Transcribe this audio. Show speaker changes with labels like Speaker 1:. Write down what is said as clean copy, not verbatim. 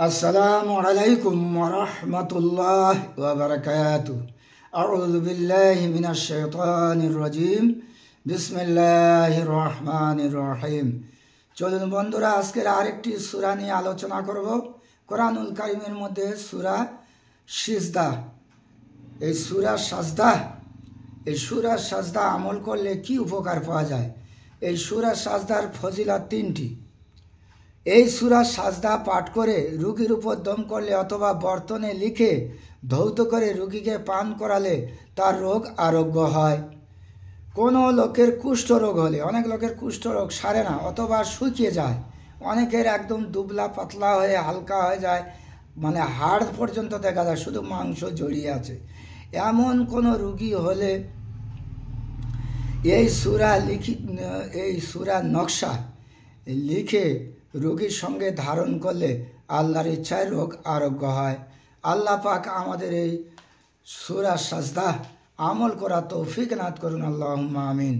Speaker 1: अस्सलामु अलैकुम वरहमतुल्लाहि वबरकातुहू। अऊज़ु बिल्लाहि मिनश शैतानिर रजीम। बिस्मिल्लाहिर रहमानिर रहीम। चलुन बंधुरा आजकेर आरेकटी सूरा निये आलोचना करब। कुरानुल कारिमेर मध्य सूरा सिजदा। এই সূরা সাজদা আমল করলে কি উপকার পাওয়া যায়? এই সূরা সাজদার ফজিলত তিনটি। এই সূরা সাজদা পাঠ করে রোগীর উপর দম করলে অথবা বর্তনে লিখে ধৌত করে রোগীকে পান করালে তার রোগ আরোগ্য হয়। কোনো লোকের কুষ্ঠ রোগ হলে, অনেক লোকের কুষ্ঠ রোগ সারে না অথবা শুকিয়ে যায়, অনেকের একদম দুবলা পাতলা হয়ে হালকা হয়ে যায়, মানে হাড় পর্যন্ত দেখা যায় শুধু মাংস জড়িয়ে আছে, এমন কোনো রোগী হলে এই সূরা নকশা লিখে রোগীর সঙ্গে ধারণ করলে আল্লাহর ইচ্ছায় রোগ আরোগ্য হয়। আল্লাহ পাক আমাদের এই সূরা সাজদা আমল করা তৌফিক নাত করুন। আল্লাহুম্মা আমিন।